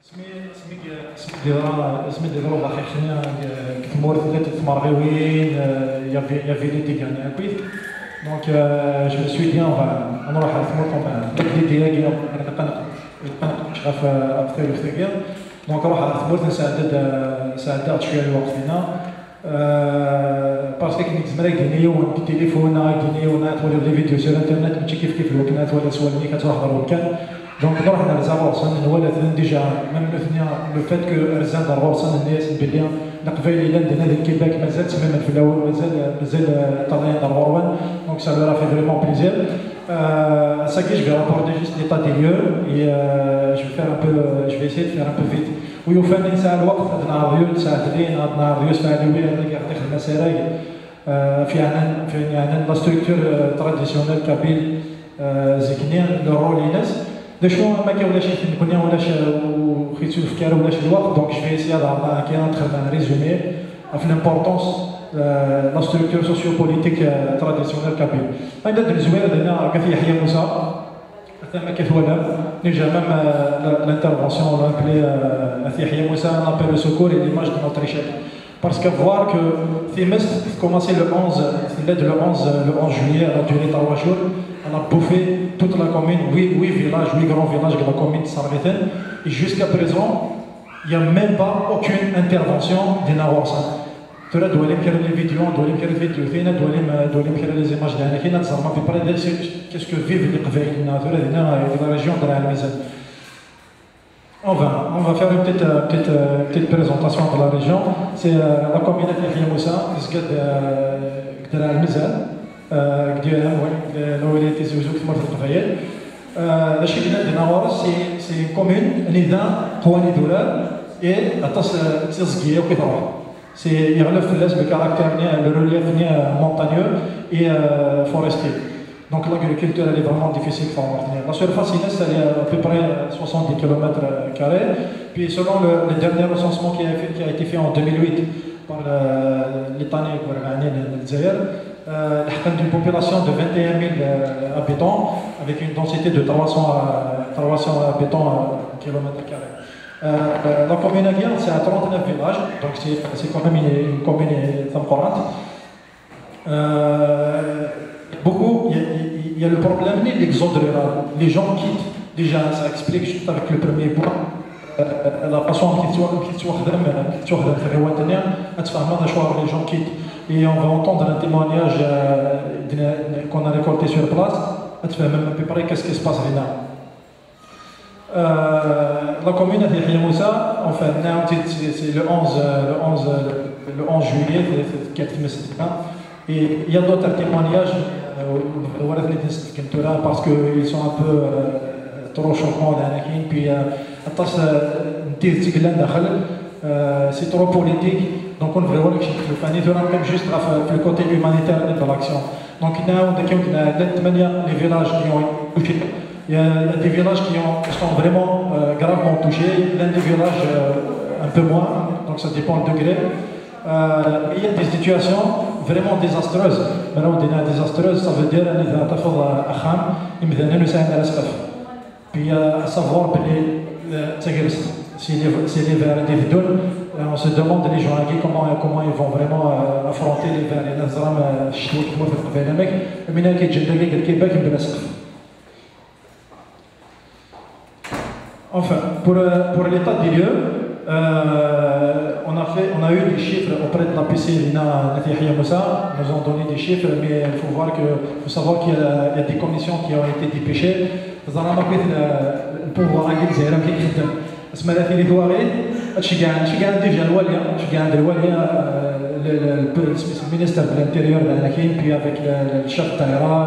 اسمي ديالو باقي خلينا كتمور ثلاثة مرغوين il y avait des dégâts un peu donc je me suis dit on va نروح على ثمور نبدل ديالي نشرف اكثر وثقيل دونك نروح على ثمور نساعد شويه الوقت هنا باسكو كنت زمرا كينيو التليفون كينيو تولي لي فيديو سور انترنت ماشي كيف الوكنات ولا سوالني كتروح الوكان دونك نروح على رزان غورسان ولا ديجا ميم لو فات كو رزان دار غورسان الناس بلي نقبل الى عندنا هذا الكيباك مازال تماما في الاول مازال طالعين دار غوروان دونك سا لو fait vraiment plaisir ça que je vais rapporter juste l'état des lieux et je vais essayer de faire un peu vite ويوفاني نساء الوقت عندنا راديو نساء الليل عندنا راديو اسماعيليه اللي كيعطيك المساراي في عندنا لا ستركتور تراديسيونيل كابيل زكنيان لو رول الناس de شو ما كاولاش كنا ولاش وخيتو الافكار ولاش الوقت دونك جو في اسيا دار كاين نخدم ريزومي في لامبورطونس لا ستركتور سوسيو بوليتيك تراديسيونيل كابيل هذا الزوير لنا كفي يحيى موسى ثم كثولا نجا مام l'intervention on l'a appelé يحيى موسى on appelle le secours et l'image de notre échelle parce que voir que Thimes commençait le 11 juillet à la durée de 3 jours on a bouffé toute la commune 8 villages 8 grands villages de la commune de Sargeten et jusqu'à présent il n'y a même pas aucune intervention des Nawarsan ترى دولي مكير لي فيديو دولي مكير الفيديو فينا دولي مكير لي زيماج ديالنا كاينه تزعما في بري كيسكو فيف لي قبايلنا ترى هنا في لا ريجيون ديال الميزان on va faire une petite présentation de la région c'est la commune de يحيى موسى تسقد ديال الميزان ديالها الولايات زوجوك في مركز القبايل الشيء اللي عندنا ورا سي كومون نظام قوانين دولار اي تزكيه وكيتروح il relève le caractère, le relief montagneux et forestier. Donc l'agriculture elle est vraiment difficile pour maintenir. La surface elle est à peu près 70 km². Puis selon le dernier recensement qui a été fait en 2008 par l'État d'une population de 21 000 habitants avec une densité de 300 habitants km². La commune Aguiar, c'est à 39 villages, donc c'est quand même une commune importante. Beaucoup, il y a le problème de l'exode rural. Les gens quittent, déjà, ça explique juste avec le premier point. La façon dont les gens quittent. Et on va entendre un témoignage qu'on a récolté sur place. Même à peu près qu'est-ce qui se passe là. La commune de يحيى موسى enfin c'est le 11 juillet et il y a d'autres témoignages parce qu'ils sont un peu trop choquants puis c'est trop politique donc on veut voir que juste le côté humanitaire de l'action donc il y a les villages qui ont touché. Il y a des villages qui sont vraiment gravement touchés, l'un des villages un peu moins, donc ça dépend du degré. Il y a des situations vraiment désastreuses. Maintenant, désastreuse, ça veut dire puis à savoir si les vers dévident, on se demande les gens comment ils vont vraiment affronter les vers. Enfin, pour l'état des lieux, on a eu des chiffres auprès de la PC Lina Yahya Moussa, nous ont donné des chiffres, mais il faut savoir qu'il y a des commissions qui ont été dépêchées. Nous avons appris le pouvoir à Gilzera qui est le ministre de l'Intérieur de l'Anakin, puis avec le chef Taïra,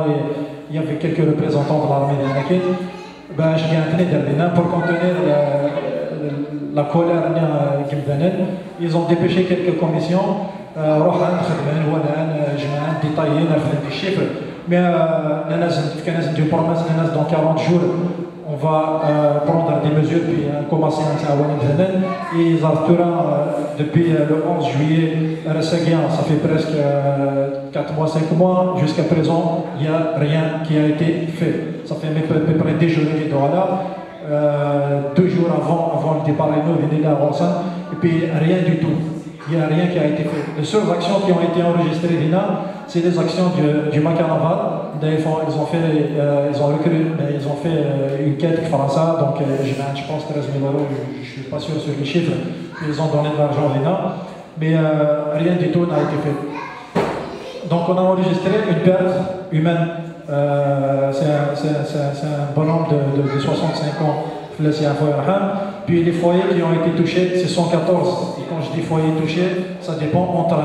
il y avait quelques représentants de l'armée de l'Anakin. Pour contenir la colère ils ont dépêché quelques commissions détaillées des chiffres mais dans 40 jours on va prendre des mesures puis commencer et ils arriveront depuis le 11 juillet ça fait presque 4 mois, 5 mois jusqu'à présent il n'y a rien qui a été fait ça fait à peu près des jours de là 2 jours avant le départ il est là à Rosan, et puis rien du tout. Il n'y a rien qui a été fait. Les seules actions qui ont été enregistrées, c'est les actions du Macarnaval. Ils ont fait une quête française, donc je pense 13 000 euros, je ne suis pas sûr sur les chiffres, ils ont donné de l'argent mais rien du tout n'a été fait. Donc on a enregistré une perte humaine. C'est un bonhomme de 65 ans. Puis les foyers qui ont été touchés, c'est 114. Et quand je dis foyer touché, ça dépend entre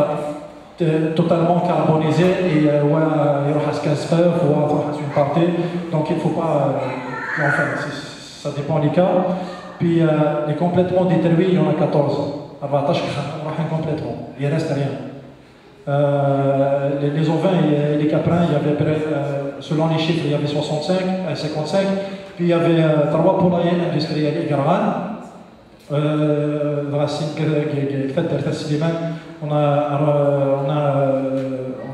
totalement carbonisé et il y aura 15 heures ou une partie. Donc il ne faut pas. Enfin, ça dépend des cas. Puis les complètement détruits, il y en a 14. Complètement. Il ne reste rien. Les ovins et les caprins, il y avait selon les chiffres, il y avait 55, 55. Puis il y avait 3 poulaillers industriels et Garran. On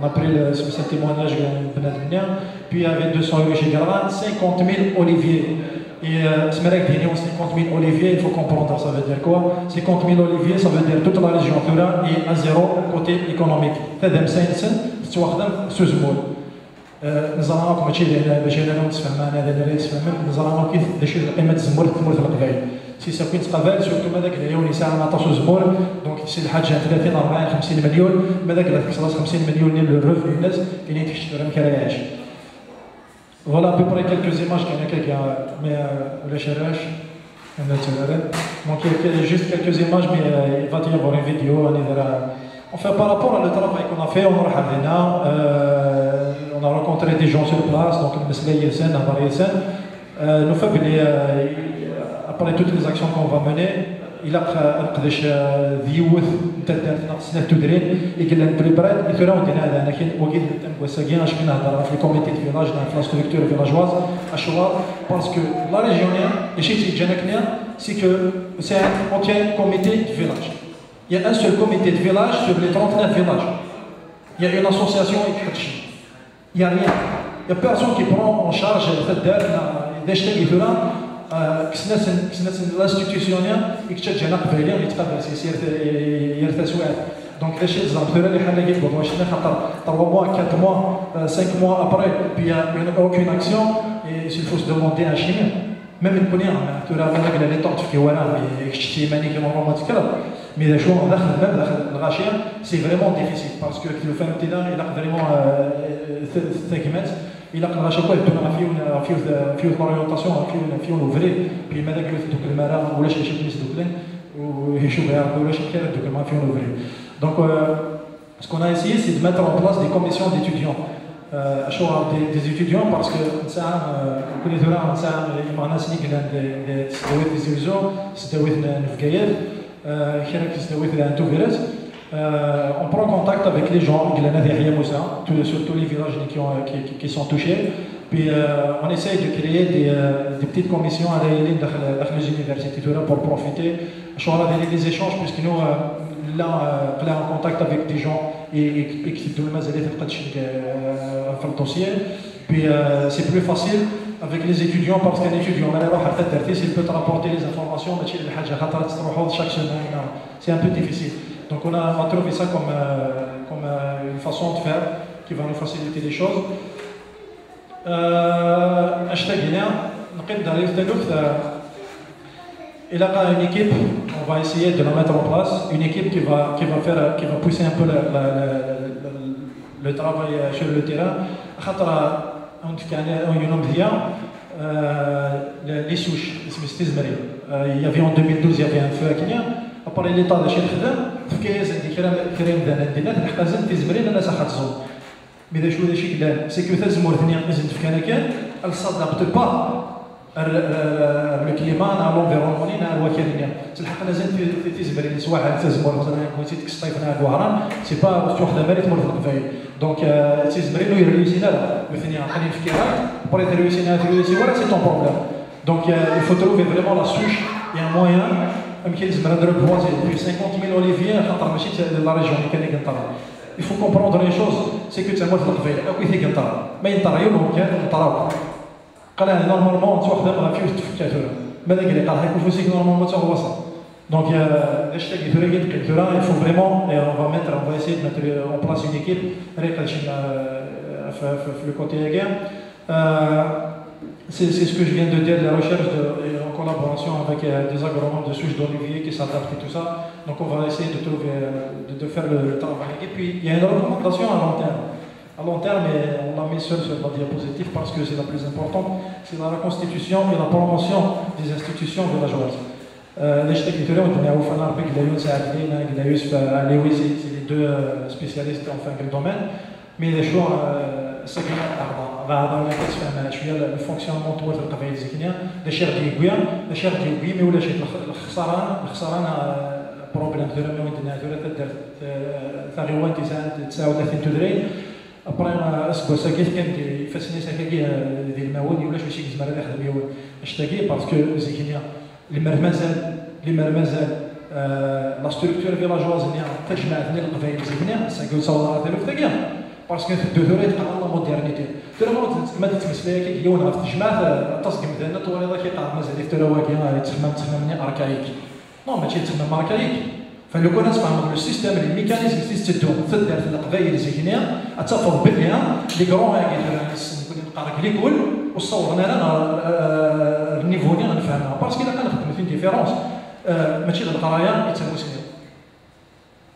a pris ce témoignage de Benadmenia. Puis il y avait 200 euros chez Garran, 50 000 oliviers. Et 50 000 oliviers, il faut comprendre, ça veut dire quoi? 50 000 oliviers, ça veut dire toute la région Tura est à zéro côté économique. نظرنا ماشي باش انا نتفهم انا هذا اللي نتفهم نظرنا كيف باش قيمه الزمور تمر في القبائل سي ساكن قبائل سورتو هذاك اليوم اللي ساعه 19 زمور دونك سي الحاجه 30 40 50 مليون هذاك اللي خلاص 50 مليون ديال الروف الناس اللي تشتري ما كراياش فوالا ا بو بري كالكوز ايماج كاين هكاك مي ولا شراش انا تمارين دونك جوست كالكوز ايماج مي فاتي يفور اون فيديو راني داير Enfin, par rapport à le travail qu'on a fait, on a rencontré des gens sur place, donc nous après toutes les actions qu'on va mener, il a قداش ذيوث ناقصنا تدرين يقول لنا بريبرات يثرون دينا هذا انا كاين وكيل تم وساكين اش كنهضر في الكوميتي دو فيلاج في لا ستركتور فيلاجواز اشوار باسكو لا ريجيونيا شي تيجينا كنا سي كو سي ان اونتيان كوميتي دو فيلاج. Il y a un seul comité de village sur les 39 villages. Il y a une association et il n'y a rien. Il n'y a personne qui prend en charge l'institution et qui تشجع قبائليا يتقبل يرتسوا. Donc les choses اللي حنا كيقولوا واش خاطر 3 mois, 4 mois, 5 mois après puis il n'y a aucune action et il faut se demander un chimie. Même une première, tu as vu les tortes qui ont été mais les choses, c'est vraiment difficile parce que le femme il a vraiment il a à chaque fois il a fait une orientation, il a ouvert, puis il m'a dit que le marin ou la chercher plus de plein ou la chercher de ouvrir. Donc, ce qu'on a essayé, c'est de mettre en place des commissions d'étudiants. Des étudiants parce que ça on prend contact avec les gens surtout les villages qui sont touchés puis on essaye de créer des petites commissions à les universités pour profiter des échanges puisque nous là en contact avec des gens et qui doivent faire le dossier. Puis c'est plus facile avec les étudiants parce qu'un étudiant, s'il peut te rapporter les informations, chaque semaine, c'est un peu difficile. Donc on a trouvé ça comme une façon de faire qui va nous faciliter les choses. Il a une équipe, on va essayer de la mettre en place, une équipe qui va pousser un peu le travail sur le terrain. Les souches, il y avait en 2012 il y avait un feu à Kenya. Après l'état de chez Khadam, mais c'est que elle ne s'adapte pas le climat, l'environnement, c'est c'est pas donc c'est ton problème. Donc il faut trouver vraiment la souche et un moyen puis 50 000 oliviers de la région. Il faut comprendre les choses, c'est que tu as normalement tu ماذا قال لي قال هيك وفوسيك نورمالمون حتى هو وصل دونك اش تاعي ثورا قلت ثورا il faut vraiment on va essayer de mettre en place une équipe ريق في le côté guerre c'est ce que je viens de dire, la recherche en collaboration avec des agronomes de souches d'olivier qui s'adaptent et tout ça. Donc on va essayer de trouver, de faire le travail. Et puis il y a une recommandation à long terme. À long terme, et on l'a mis seul sur la diapositive parce que c'est la plus importante, c'est la reconstitution et la promotion des institutions villageoises. Les Ch'tekituri ont donné à Oufanar, Gdayoun, Saadlin, Gdayoun, Alewi, c'est les deux spécialistes en fin de domaine. Mais les choix, c'est que le fonctionnement de القبائل الزكنيه لا شير ديال لا شير ديال مي ولا شي الخسران بروبليم ثورا ما عندنا ثورا دارت ثغيوان 39 تدري ابري اسكو ساكيت كان يفسني ساكي ديال المواد ولا شي كيزمر اللي خدم يوم اشتاكي باسكو زكنيه اللي مازال لا ستركتور فيلاجواز اللي تجمع ثنين القبائل الزكنيه ساكو صورات ثلاثه parce que de ثورة يتقال لا مودرنيتي ثورة ما تتمثل لك اليوم غادي تجمع تصدق مثلا طوالي كيقع مازال ديك ثورة واكيه تخمم اركايك نو ماشي تخمم اركايك فلو كنا نسمعوا لو سيستيم الميكانيزم اللي تدار في القبائل الزكنيه اتفق بها لي كرون هاكي نقول نقرا لي كل وصورنا انا النيفو اللي غنفهمها باسكو الا كنخدم في ديفيرونس ماشي القرايه يتسموا سنين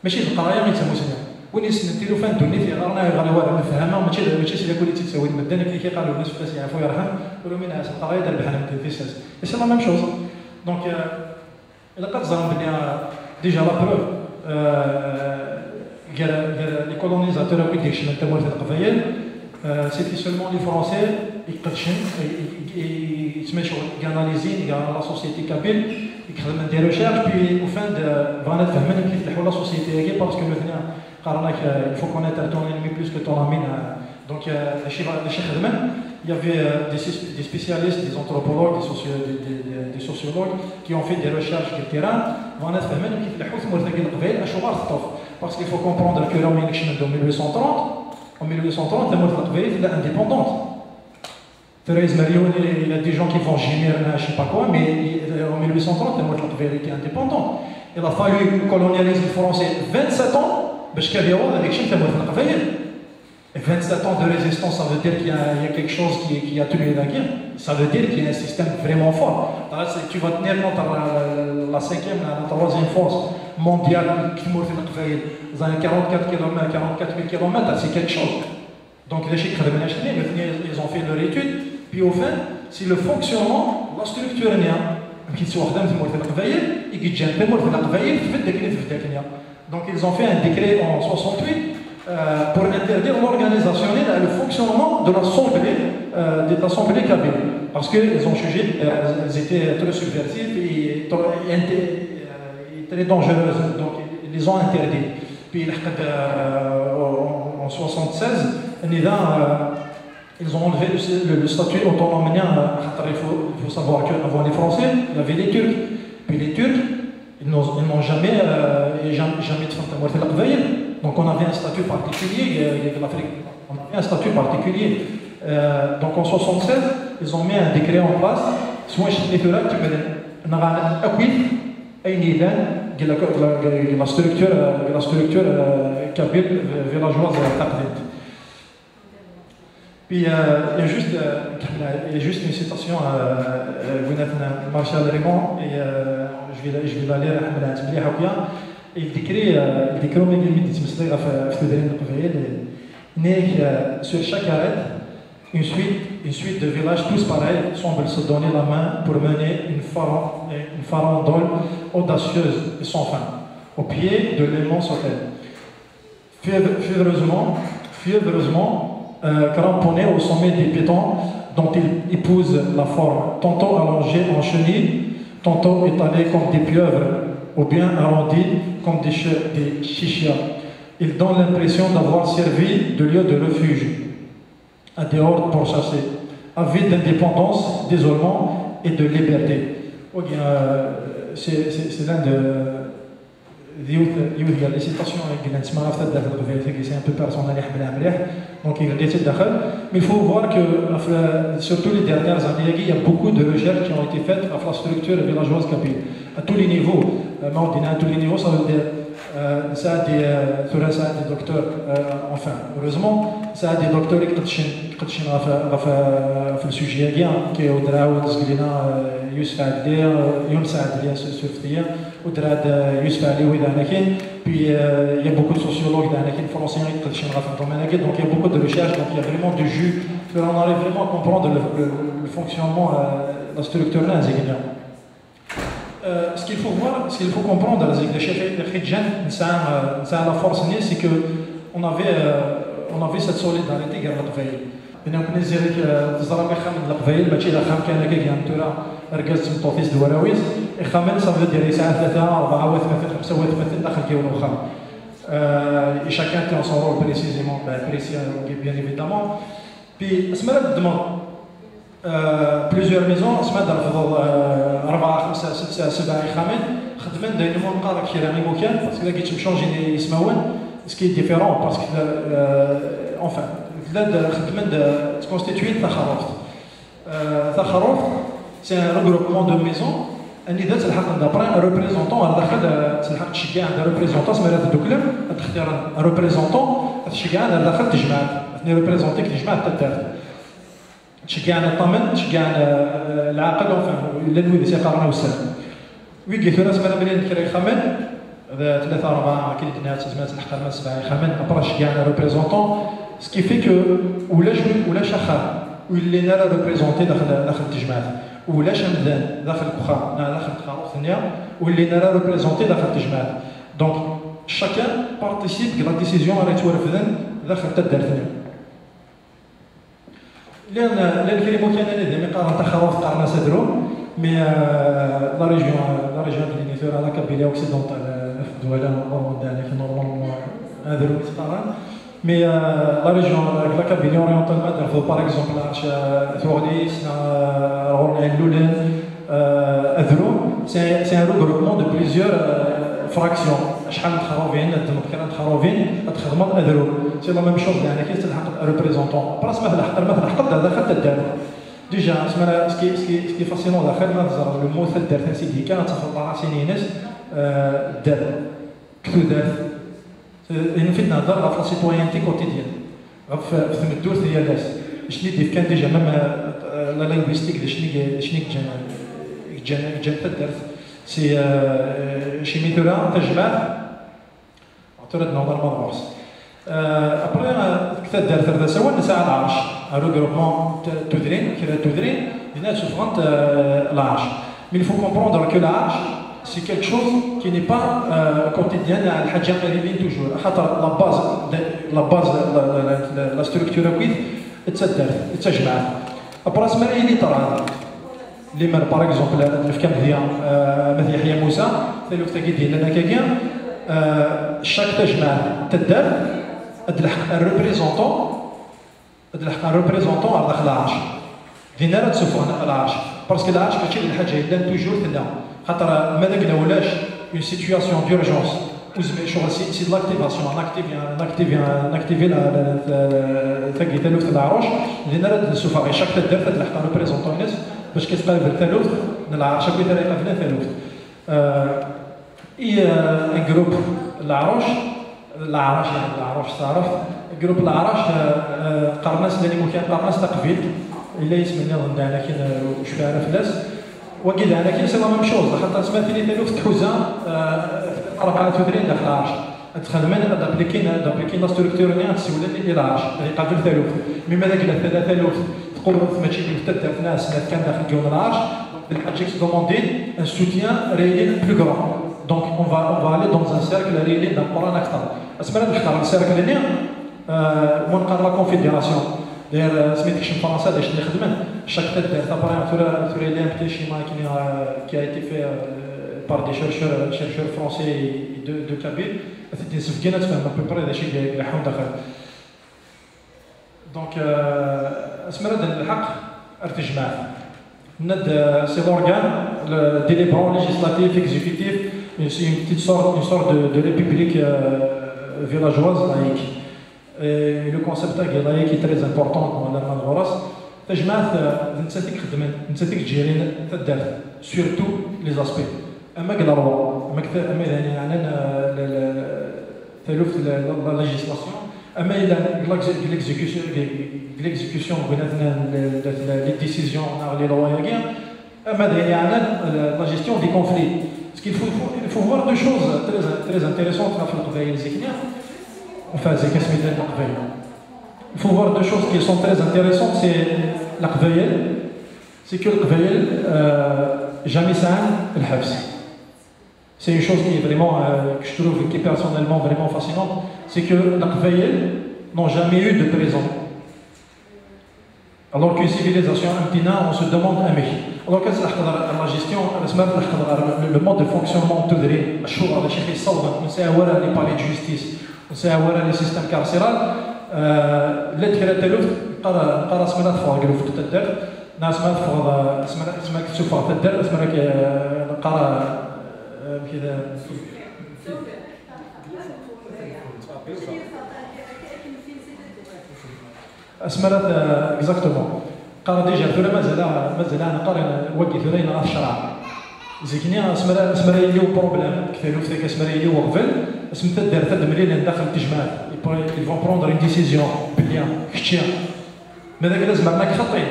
ماشي القرايه يتسموا سنين وين نديرو فان دوني في غارنا غنوار نفهمها ماشي سي كولي تساوي المدن اللي كيقالوا الناس فاس يعرفوا يرحم ولو من هاس القرايه دار بحال هكا في ساس سي لا ميم شوز دونك الا كتظن بلي ديجا لا بروف قال لي كولونيزاتور كيدير شي من تموال القبائل سيتي سولمون لي فرونسي يقدشن يتمشوا كاناليزين كاع لا سوسيتي كابيل يخدم دي ريشيرش بي او فان فانا تفهمنا كيف نحو لا سوسيتي هاكي باسكو مثلا il faut connaître ton ennemi plus que ton ami. Donc, il y avait des spécialistes, des anthropologues, des sociologues qui ont fait des recherches sur le terrain. Parce qu'il faut comprendre que en 1830, la Mourtaqbel est indépendante. Thérèse Marion, il y a des gens qui vont gémir, je ne sais pas quoi, mais en 1830, la Mourtaqbel était indépendante. Il a fallu colonialiser les Français 27 ans. باش كبيروا هذاك الشيء تموت في القبائل 27 ans de résistance ça veut dire qu'il y a quelque chose qui a tenu la guerre ça veut dire qu'il y a un système vraiment fort tu vas tenir contre la 5e la 3e force mondiale qui meurt في القبائل dans 44 km 44 000 km c'est quelque chose donc les chics ils ont fait leur étude puis au fin c'est le fonctionnement la structure qui sont خدام تموت في القبائل يجي تموت في القبائل في الدنيا Donc ils ont fait un décret en 68 pour interdire l'organisation et le fonctionnement de l'Assemblée kabyle. Parce qu'ils ont jugé qu'elles étaient très subversives et très dangereuses. Donc ils les ont interdits. Puis en 76, ils ont enlevé le statut autonoméen. Il faut savoir qu'avant les Français, il y avait les Turcs. Puis les Turcs, ils n'ont jamais de fantôme de la. Donc on avait un statut particulier, on avait un statut particulier. Donc en 76, ils ont mis un décret en place, soit chez les Turcs, qui me appuie à une idée de la structure kabyle villageoise taqlid. Puis il y a juste une citation à Marshal Raymond, et je vais la lire à Ahmed. Il décrit sur chaque arête, une suite de villages tous pareils semblent se donner la main pour mener une farandole audacieuse et sans fin, au pied de l'immense hôtel. Fiévreusement, cramponné au sommet des pitons dont il épouse la forme, tantôt allongé en chenille, tantôt étalé comme des pieuvres, ou bien arrondi comme des chichias. Il donne l'impression d'avoir servi de lieu de refuge à des hordes pourchassées, avide d'indépendance, d'isolement et de liberté. C'est l'un يوث قال لي سيتاسيون قلنا نسمع في الداخل الغفير سي ان بو بيرسونال يحملها مليح دونك يقدر يتدخل مي فو فوار كو سورتو لي ديرنيير زاني il y a beaucoup de recherches qui ont été faites sur la structure villageoise kabyle à tous les niveaux ما ودينا à tous les niveaux ça veut dire ça a des docteurs enfin heureusement ça a des docteurs يقدشين في السوجي كاع كيودراو نزقلنا يوسف عدلي يونس عدلي سوفتيه ودراد يوسف علي وإذا كاين puis il y a beaucoup de sociologues dans lesquels français يقدشين في الدومين هكا donc il y a beaucoup de recherches donc il y a vraiment du jus on arrive vraiment à comprendre le fonctionnement la structure là زيكنا ce qu'il faut voir ce qu'il faut comprendre زيك الشيخ جان نساء la force c'est que on avait cette solidarité قبل القبائل بنا كنا زيرك تزرع خام القبائل ماشي لا خام كان هكا كيانتورا ركز مطوفيس دواراويز خامن صافي ديال ساعات 3 4 و 5 و داخل كيولو خام et chacun était en son rôle précisément précis bien évidemment puis اسمها الدمر plusieurs maisons اسمها دار فضل 4 5 6 7 خامن خدمن دايما نلقى داك الشيء راه مكان باسكو كي تمشونجي يسمعون ce qui est différent parce que enfin البلاد خدمن constitué de Takharoft c'est un regroupement de maisons اني ذات الحق d'après un représentant على داخل تلحق تشجع عند représentant سميرات الدوكلم تختار représentant تشجع على داخل تجمع اثني ريبريزونتيك تجمع حتى تشجع على الطمن تشجع على العقل enfin الا نوي ديسي قارنا والسلام وي قلت له سمينا بلي نكري خمن 3 4 كي دينا تسمات الحق ما 7 خمن ابرا شجع على représentant ce qui fait que ولا شخر واللي نرى ريبريزونتي داخل التجمعات ولا شمدان داخل الكخا داخل التخارق ثانيه واللي نرى ريبريزونتي داخل التجمعات دونك chacun participe à la décision اللي تورفدن داخل الدار ثانيه لان الكلمه كان لدي مقارنه تخارق قارنا سدرو مي لا ريجيون ديال نيثور على كابيليا اوكسيدونتال في الدول نورمال في نورمال هذا اللي تقارن Mais la région, la Kabylie orientale, par exemple, c'est un regroupement de plusieurs fractions. C'est la même chose, un représentant. Déjà, ce qui est fascinant, le mot نفيد نهضر على السيتويانتي كوتيديان في الدوز ديال الناس شنو اللي كان ديجا ميم لا لينغويستيك شنو جان الدرس سي شي ميثودا تجمع عطرد نهضر مدرس ابري كتا الدرس هذا سوا نساء العرش روغروبمون تودرين كرا تودرين هنا سوفرانت العرش مي il faut comprendre que l'arche c'est quelque chose qui n'est pas quotidien à الحاجة قريبين toujours حتى la base la structure كويس تتجمع أبرا اسمها اللي ترى اللي من باغ اكزومبل في كامديا مثل يحيى موسى ثالث تاكيد ديالنا كاكيا شاك تجمع تدار ادلحق ان ريبريزونطون على داخل العرش دينا تشوفوا العرش باسكو العرش ماشي الحاجه الا توجور ثنا خاطر ماذا قلنا ولاش اون سيتوياسيون دورجونس سي دو لاكتيفاسيون ناكتيفي ثقي ثالوث العروش لان نشوفها غير شاك تدار تلحق ريبريزونطون ناس باش كيتقابل الثالوث من العرش هكا يقابلنا ثالوث اي ان جروب العروش يعني العروش تعرف جروب العرش قرناس اللي ممكن قرناس تقبيل الا يسمى نظن انا كاين واش فيها فلاس وكيد انا كاين سي لا ميم شوز حتى سمعت لي ثالوث تحوزه ربعه تدرين داخل العرش تدخل من دابليكين لا ستركتور اللي غتسول لي العرش يقابل ثالوث مما ذاك ثلاث تقول ماشي اللي تدار ناس كان داخل جون العرش بالحاجه دوموندي ان سوتيان ريال بلو غران دونك اون فا aller dans un cercle ريال دابوران اكثر اسمنا نختار السيركل اللي ونقرا لا كونفيديراسيون داير سميت كشم فرنسا داش اللي خدمن شاك تدار تابرا ثوري لي بتي شي ماكين qui a été fait par des chercheurs français de Kabylie c'était سفكينات فهم à peu près داكشي اللي يحون داخل دونك اسمنا الحق ارتجماع ند سي لورغان ديليبرون ليجيسلاتيف اكزيكوتيف c'est une sorte de république villageoise laïque. Et le concept laïque est très important dans l'Allemagne de Horace. تجمعت نتاتيك خدمت نتاتيك تجيرين تدار سورتو لي زاسبي اما كلا روا اما يعني ثالوث لا ليجيسلاسيون اما الى ليكزيكسيون بيناتنا لي ديسيزيون لي لوا ياكيا اما يعني لا جيستيون دي كونفلي باسكو il faut voir deux choses très intéressantes في القضايا الزكنيه enfin زي كسميتها القضايا. Il faut voir deux choses qui sont très intéressantes, c'est la qbaïl, c'est que le qbaïl, jamais ça le habs. C'est une chose qui est vraiment, que je trouve qui est personnellement vraiment fascinante, c'est que la qbaïl n'ont jamais eu de prison. Alors qu'une civilisation amtina, on se demande un mec. Alors que la gestion, le mode de fonctionnement, tout le shura, le cheikh Saouda, on sait avoir les palais de justice, on sait avoir les systèmes carcéraux. اللي تكرهت لوفت قرا سمعت فوق لوفت تدار ناس ما فوق سمعت تشوف فوق تدار سمعت قرا كذا سمعت اكزاكتومون قرا ديجا ثورة مازال انا قرا وقي ثورين غاف الشرع زيكني سمرا يليو بروبليم كثيرو في سمرا يليو وقفل سمت دار تد مليل داخل التجمع ils vont prendre une décision bien chien mais là لازم معك خطي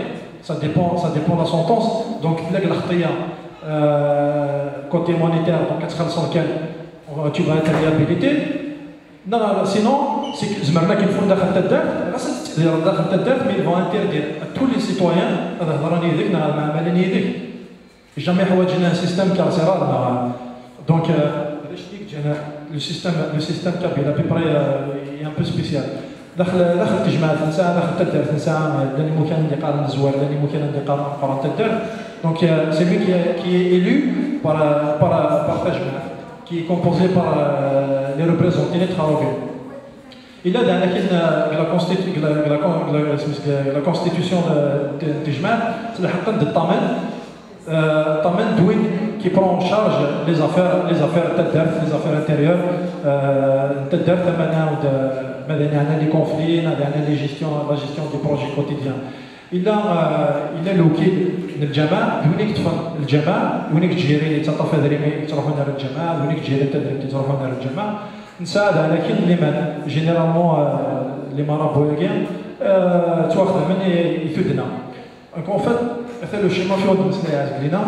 ça dépend de la sentence donc là الخطيه côté monétaire donc 400 tu vas être réhabilité non sinon c'est que زمرنا كي نفون داخل التدار داخل التدار mais ils vont interdire à tous les citoyens هذا هضراني يديك مع مالني يديك jamais حواجنا un système carcéral donc le système kabyle à peu près est un peu spécial. داخل التجمعات نساء داخل التدار نساء لاني ممكن عندي قارن الزوار لاني ممكن عندي قارن التدار donc c'est lui qui est élu par تجمع qui est composé par les représentants des travailleurs. Il a la constitution de التجمع تلحق عند الطمن طمن دوين qui prend en charge les affaires les affaires intérieures تدار ثمنها ماذا يعني les conflits la gestion des projets quotidiens. Il a الوكيل من الجماعة وينك تفهم الجماعة وينك تجيري تعطف هذا اللي تروحوا نار الجماعة وينك تجيري التدريب تروحوا نار الجماعة نساعد على كل اللي من جينيرالمون اللي مرابويين تواخذ من يفيدنا. Donc en fait مثلا الشيما في وضع مسنا يعزق لنا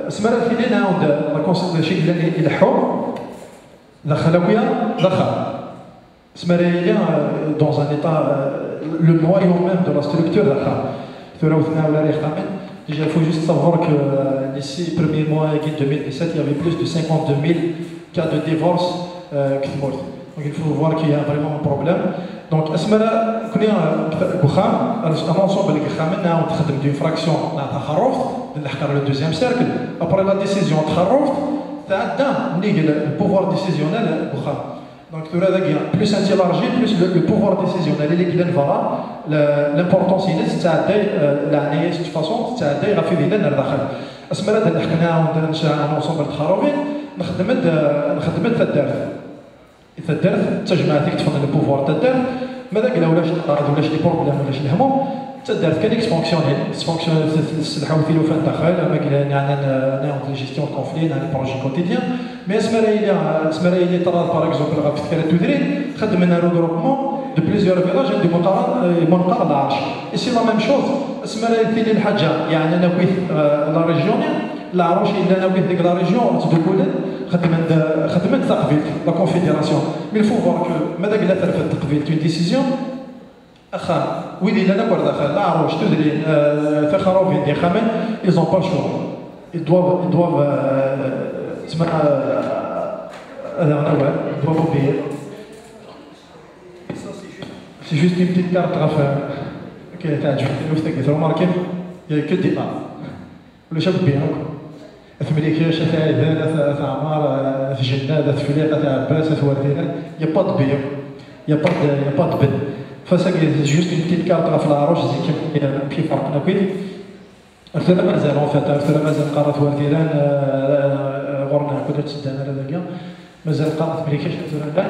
سمرات في لنا عند لا شيء اللي يلحو دخلويا دخل سمرات dans un état le noyau même de la structure دخل ثروتنا ولا ريخامن. Déjà, il faut juste savoir que les 6 premiers mois de 2017, il y avait plus de 52 000 cas de divorce qui sont morts. Donc il faut voir qu'il y a vraiment un problème. Donc, اسمنا كنا كخام الانسومبل اللي خامنا وتخدم دي فراكسيون تاع تخرف نحكر لو دوزيام سيركل ابري لا ديسيزيون تخرف تاع دام نيجي البوفوار ديسيزيونيل كخام. Donc tout là plus un élargi plus le pouvoir décisionnel اللي كدا نفرا l'importance il تاع la نيه de façon تاع غافي لنا داخل اسمنا هذا اللي حكيناه ونشا انسومبل تخرفين نخدمت تدار تجمعاتك تفضل البوفوار تدار ماذا قال ولاش الارض ولاش لي بروبليم ولاش الهموم تدار كان اكسفونكسيونيل تسلحوا في لو فان داخل ما قال نعمل لي جيستيون كونفلي نعمل بروجي كوتيديان مي اسمرا اللي طراد باغ اكزومبل غا في تكرا تودرين خدم لنا روغروبمون دو بليزيور فيلاج عندي منقر العرش اي سي لا ميم شوز اسمرا اللي الحاجه يعني انا كويت لا ريجيون العروش اللي انا كويت ديك لا ريجيون تدوكولن خدمت تقبيل لا كونفيديراسيون مي الفو فوار كو ماذا قال ترفد تقبيل اون ديسيزيون اخا ويدي لا نقول داخل لا عروش تدري في خروفين دي خامن ils ont pas le choix ils doivent تسمى هذا هو doivent obéir c'est juste une petite carte à faire ok تعجبني وفتك remarquez il y a que des A ولا شاف بيان ثمليكياش تاع عيدان تاع عمار في جنة في فليقة تاع عباس في وردينا يا با دو بيان يا با دو بن فسا جوست اون بتيت كارت في العروش زي كيف فرقنا كويت ارتلا مازال اون فات ارتلا مازال قارة ورديران غورنا فات سدانا هذا كاع مازال قامت بلي كاش ترى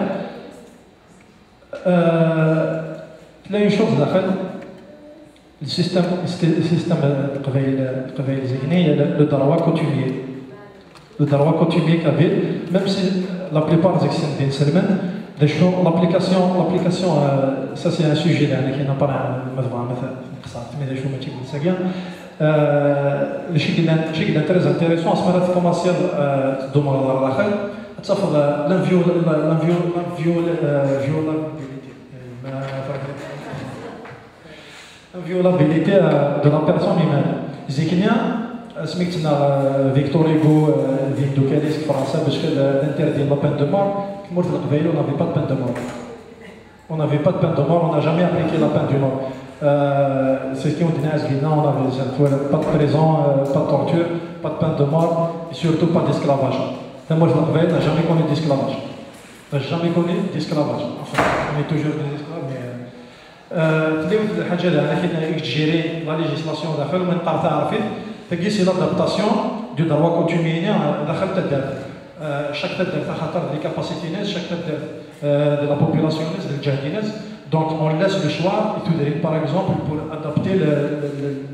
تلاقي شوز داخل السيستم القبائل الزينية le droit coutumier. Le droit coutumier qu'avait, même si la plupart des extrêmes d'Inselman, l'application, ça c'est un sujet qui n'a pas mais le chic est très intéressant. Ce matin, commencer à demander à la fin, ça fait l'inviolabilité de la personne humaine. Ziknia, سميتنا فيكتور هيغو ديال دوكاليس في فرنسا باش الانتردي لا بان دو مور كمورت القبائل اون افي با دو بان دو مور اون افي با دو بان دو مور اون جامي ابليكي لا بان دو مور سي كي اون الناس قلنا اون افي با دو بريزون با دو تورتور با دو بان دو مور اي سورتو با ديسكلافاج مورت القبائل نا جامي كوني ديسكلافاج نا جامي كوني ديسكلافاج اون توجور دي ديسكلاف مي تليوت الحاجه هذا كي تجيري لا ليجيسلاسيون داخل من قرطه عرفت c'est l'adaptation du droit coutumier à chaque tête des capacités, chaque tête de la population, de la donc on laisse le choix, et tout par exemple, pour adapter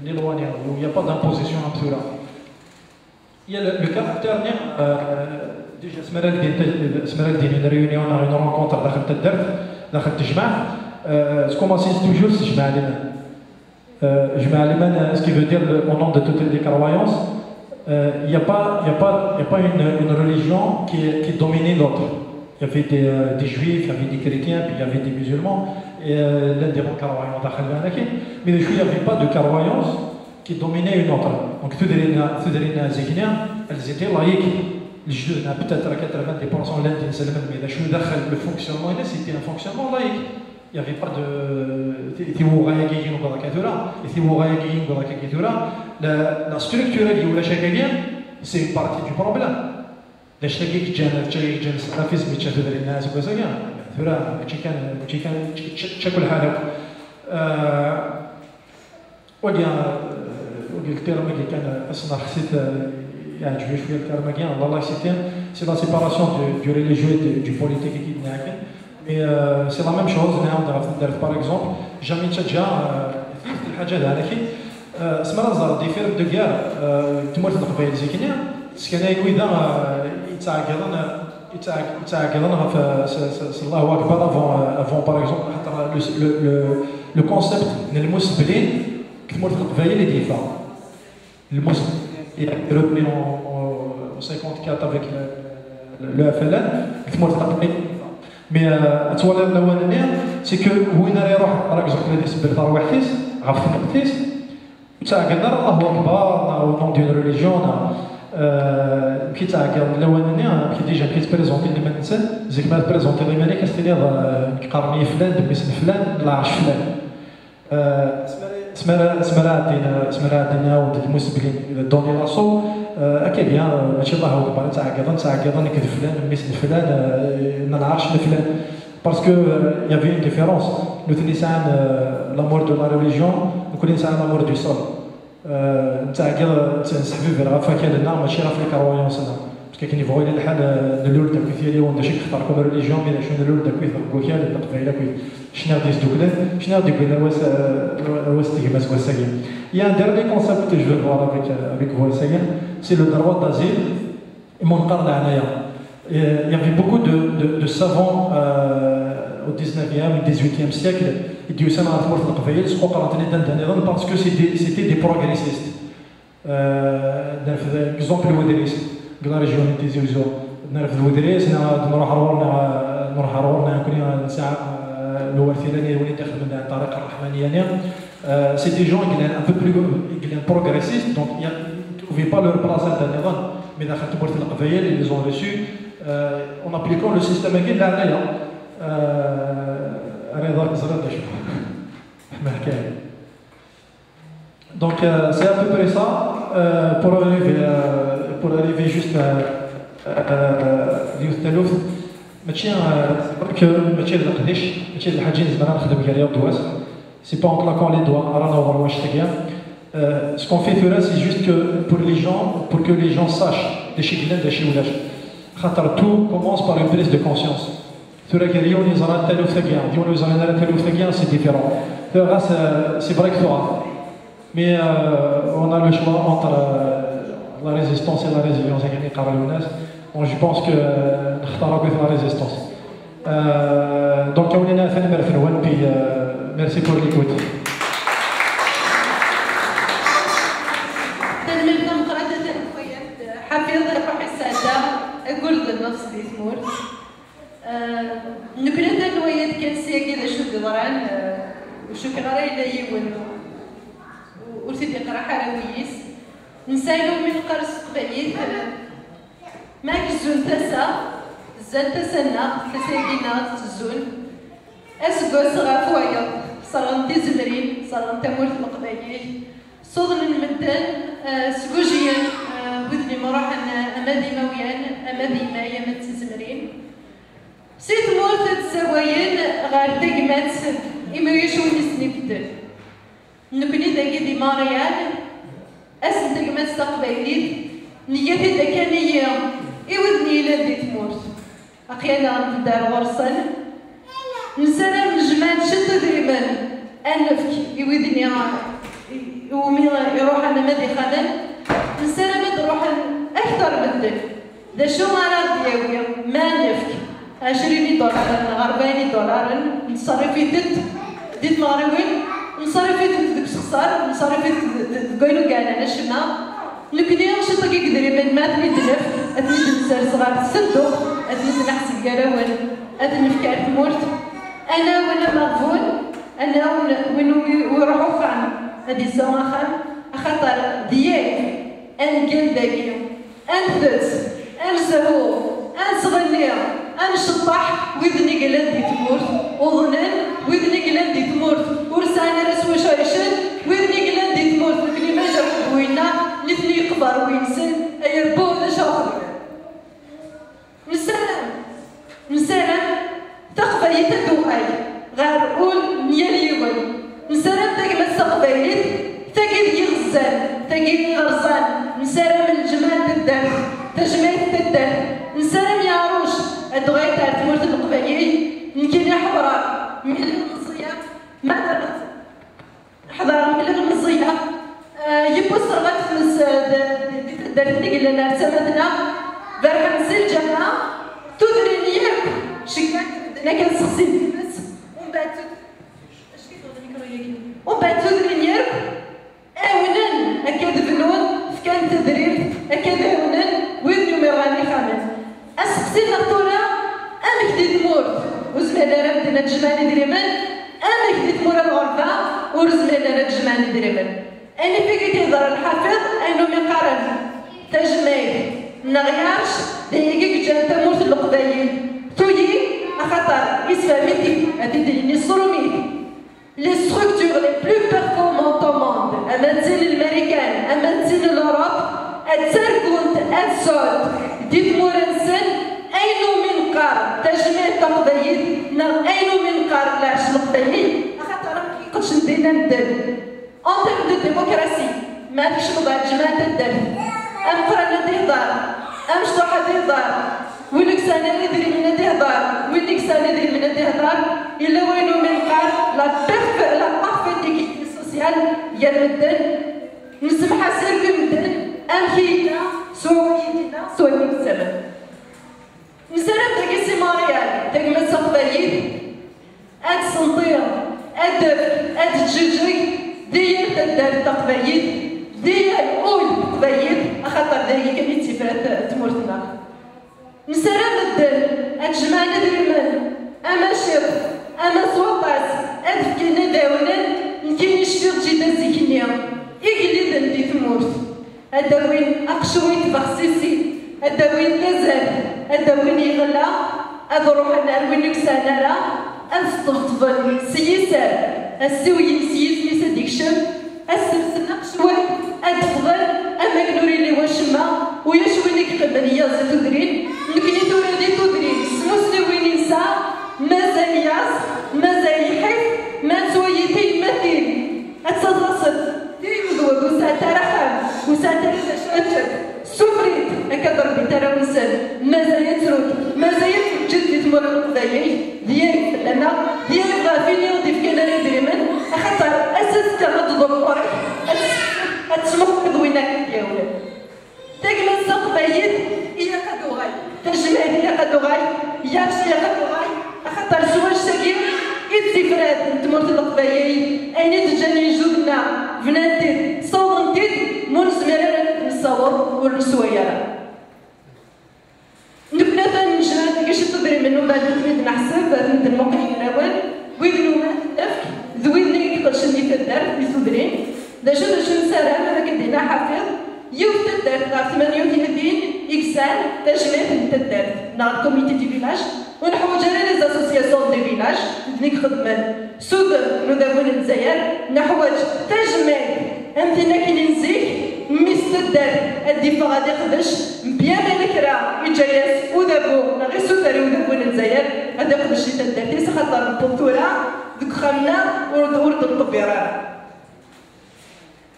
l'éloignement, où il n'y a pas d'imposition absolue. Il y a le caractère, déjà, une réunion, une rencontre dans ce qu'on insiste toujours, c'est je m'alimente, ce qui veut dire au nom de toutes les croyances, il n'y a pas une religion qui dominait l'autre. Il y avait des juifs, il y avait des chrétiens, puis il y avait des musulmans, et l'un des croyants mais les juifs, il n'y avait pas de croyance qui dominait une autre. Donc toutes les zéhiniens, elles étaient laïques. Les juifs, peut-être à 90% l'un des musulmans, mais le fonctionnement, c'était un fonctionnement laïque. Il n'y avait pas de. La structure de la chacun, c'est une partie du problème. La chacun qui gêne, la physique, qui gêne, c'est quoi ça? C'est la séparation du religieux et du politique qui est. Mais c'est la même chose, par exemple, jamais tchadja, سمرا دي فيلم دو كار تمرت القبائل زيكنيا سكنا يكويدا يتعاقدون في الله اكبر افون باغ اكزومبل حتى لو كونسيبت من المسبلين تمرت القبائل اللي ديفا المسبل يروبلي en 54 avec le FLN تمرت القبائل مي اتولى الاولانيه سي كو وين راه يروح باغ اكزومبل اللي يسبل دار وحديس عرف وحديس تعاقدنا الله اكبر او نون دون ريليجيون كي تعاقد الاولانيه كي ديجا كي تبريزونتي لي مانسان زيك ما تبريزونتي لي ماني كاستني قرني فلان باسم فلان لا عرش فلان سمرا دينا ولد المسبلين دوني راسو هكا بيان ماشي الله اكبر تعاقدنا كذا فلان باسم فلان ما نعرفش فلان باسكو il y avait une différence le l'insan l'amour de la religion وكل انسان l'amour du sol نتاعقد تنسحبوا في الغرفه كالنا ماشي غير في الكرويونس باسكو كاين يبغوا الى الحال نلول داك ديالي ولا شي اختار كوم ريليجيون مي شنو نلول داك كويس كال داك قبيله كويس شنو ديس دوكلان شنو ديك واس تيغماس كوساكين il y a un dernier concept que je veux voir avec vous c'est le droit d'asile mon قرن عنايا il y avait beaucoup de savants au 19e et 18e siècle ils disaient ça dans le القبائل سقوا قرنتني دان parce que c'était des progressistes par exemple الودريس قال ريجيون تيزيوزو نعرف الودريس نروح رورنا كنا ساعه الاول ثاني ولي داخل من الطريقه الرحمانيه c'est des gens qui sont un peu plus progressistes donc ils ne trouvaient pas leur place dans le nizam mais دخلت بورت القبائل ils les ont reçus en appliquant le système اللي عندنا رضا زرد شوف donc c'est à peu près ça pour arriver juste à l'Yuthalouf ماشي ماشي القديش ماشي الحاجين زعما نخدم كاع اليوم دواس c'est pas en claquant les doigts رانا نوروا واش تاكيا ce qu'on fait c'est juste que pour que les gens sachent des chez Guilain des chez Oulash خاطر tout commence par une prise de conscience. ثورة كريون يزرع تلو ثقيان ديون يزرع تلو ثقيان c'est différent. C'est vrai que toi, mais on a le choix entre la résistance et la résilience. Donc je pense que نختاروا بين la résistance. Donc كوننا فنمر في الوان بي merci pour l'écoute. أقول للنفس دي ثمور نبرد الويد كان سياقي ذا شو دوران وشكرا راي يون وتدي قرا حراويس نسايلو من قرص قبليت ماك الزون تسا زاد تسنا تساقينا تزون اسقو صغا فوايا صران تزمرين صران تمورت القبايل صوضن المدن سقوجيا وذني مروح أمادي مويان أمادي مايا ما تزمرين سيت مورت تساويين غير تقمات إما يشون يسنبدل نكوني داكي دي ماريان أسن تقمات تقبايليت نياتي داكانية إوذني إلا دي تمورت أقيانا ندار غرسن نسانا من جمال شد دريمان أنفك إوذني ومي يروح أنا مادي خانن نسانا مد روح أكثر بدل دا شو مرض دياوية ما نفك 20 دولار 40 دولار نصرفي ديت مغربين نصرفي ديك الخسار نصرفي قايلو كاع انا شنا نكني شي طقيق دريبان ما تمد نفك اتمد نسار صغار تصدق اتمد نحس الكراوان اتنفكار تمورت انا وانا مغفول انا ويروحوا فعلا هادي الساعه خاطر ديالي أنقل داكيو أنثت أنسهو أنصغني أنشطح وذني قلندي تمورت وظنن وذني قلندي تمورت ورسانا رسوي شايشن وذني قلندي تمورت لكني ما جرب وينا نثني قبر وينسن أي بونا شاطر نسلم تقبلي تدوعي غير قول مياليوي نسلم تقبل تقبلي تجد يغزل تجد غرزان نسلم الجمال تدر تجميل تدر نسلم يا عروش الدغيت تمرت القبلي نكيني حضرة من المزية ما درت حضرة من المزية يبوس رغت فلس درتني قلنا رسمتنا برحم سلجنا تدري نياك شكاك لكن سخسي بس ومن بعد تدري نياك أونن أكاد فنون فكان تدريب أكاد أونن وين يمراني خامن أسقسي نطورة أمك دي تمور وزمالا ربدنا تجمعني دريمن أمك دي تمور الغربة ورزمالا تجمعني دريمن أنا فيك تهضر الحافظ أنه من قرن تجمعي نغيارش دايقك جان تمورت القبايل تويي أخطر يسفى ميتي هادي ديني الصروميتي les structures les plus performantes au monde, أمانتين الأمريكان، أمانتين الأوروب، أتسرقون أتسود، ديت مورنسن، أينو من قار تجميع تقبيل، أينو من قار لاش القبيل، أخاطر كيقدش ندينا ندل. En termes de démocratie، ما فيش موضوع جماعة الدل. أم قرانا تهضر، أم شطوحة تهضر، وينك سنة ندري من تهضر، وينك سنة ندري من تهضر، إلا وينو من قار لا parfaite équité sociale ديال المدن نسمحها سير المدن أمكينا سويتنا سويت الزمن نسالم داكي سي ماريال داك ما تقبليت هاد السنطير هاد الجوجي ديال الدار تقبليت ديال أول تقبليت أخاطر داكي كان تيفرات تمورتنا نسالم الدن هاد جمعنا دريمان أما شرف أما سوطاس أدفكينا داونا نكيني شفيق جيدا زيكينيا إقليدا دي تمورت أداوين أقشوين تبخسيسي أداوين لازال أداوين يغلا أضروح النار وين يكسانا لا أنستطفل سيسار السوي سيس ميسا ديكشم السلسلة قشوي أدفغل أما كنوري لي واشما ويشوينيك قبل يازي تدرين نكني توري دي تدرين سموسني وين ينسى مازال ياس مازال يحف ما تسويتي مثيل أتصلصت يوضوض وساترخم وساترخم سفريت أكبر بتراوسن مازال الجاهليه قدوغاي يارشي قدوغاي خاطر سواج ساكين يتسفرات تمرت القبايل اين تجاني جودنا فنانتي صوتي مون زميرة نصور ونسويرة نبنا تنجرد كاش تدري منو بعد نتمد نحسب ند الموقعين الاول ويدنو نفك ذويني كيقلشني في الدار يسودرين دا شو نسالها ما كدينا حافظ يوم تدار غا 38 إكسان تجميع تدار نا الكوميتي دي فيلاج ونحوج على لي زاسوسياسيون دي فيلاج ديك خدمة سود نداول الجزائر نحوج تجميع أمثلة كي نزيك ميس تدار الدفاع غادي يقدش بيان الكرا يجيس ودابو غير سوداري ودابو الجزائر غادي يقدش تدار تيس خاطر البطولة دوك خمنا ورد الطبيرة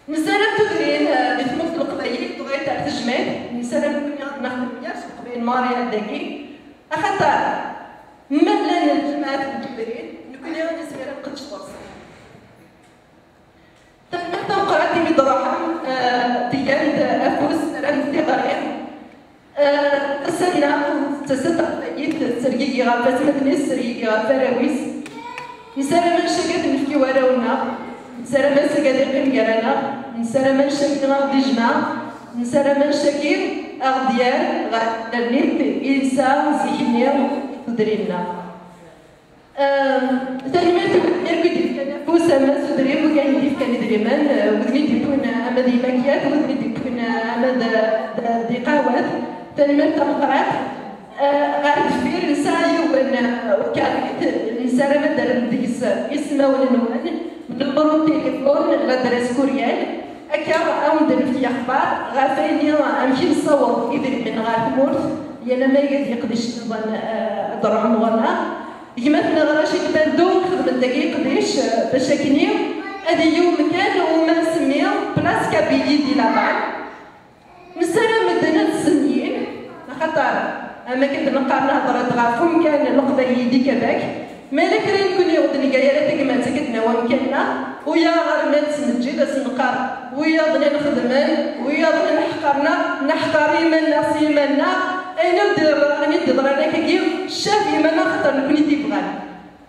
نسالم تدرين بثموت القضايا بغيت تاع التجميع نسالم كنا نخدم ياس قبيل ماري هذاكي اخاطر مثلا الجماعات المتبرين نكون يا نسمير نقدش فرصه تم قراتي بدراهم ديال افوس راه تيغارين تسنى تسد قضايا سريي غافات مثني سريي غافراويس نسالم نشكات نفكي وراونا نسالم نسكات قنقرانا نسالم نشكي غادي جمع نسالم نشكي أغديار غنرنيت إنسان زينير تدرينا تنميت نركض كان فوسا ما سدري وكان يديف كان دريمان وذني تكون أما دي ماكيات وذني تكون أما دي قهوات تنميت تمقرات غارد فير نساي وكانت نسالم دار ديس اسمه ونوان نمرو التليفون لادريس كوريال أكا أوندر في أخبار غافيني أمشي نصور إذن من غاف مورث يانا ما يقدش نظن درهم غنا يمثل غراشي كتان دوك خدمت دقيق قديش باش كنيو هذا يوم كان وما نسميه بلاس كابيلي دي لابان مسالة مدنا السنين خاطر أما كنت نقارن هضرة غافهم كان القضايا ديك هذاك مالك راه نكون يغدني قايله تك ما سكتنا ومكنا ويا غير ما تسنجي بس نقار ويا ضنا نخدمان ويا ضنا نحقر يمنا سيمنا اين ندير رانا كيف شاف يمنا خاطر نكون تيبغان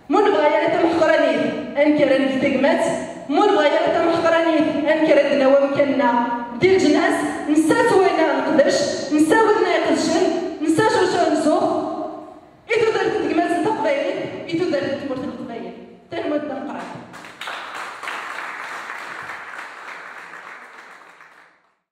مون بغايا تمحقراني انكر نفتقمات مون بغايا تمحقراني انكر دنا ومكنا ديال الناس نسات وين نقدرش نساودنا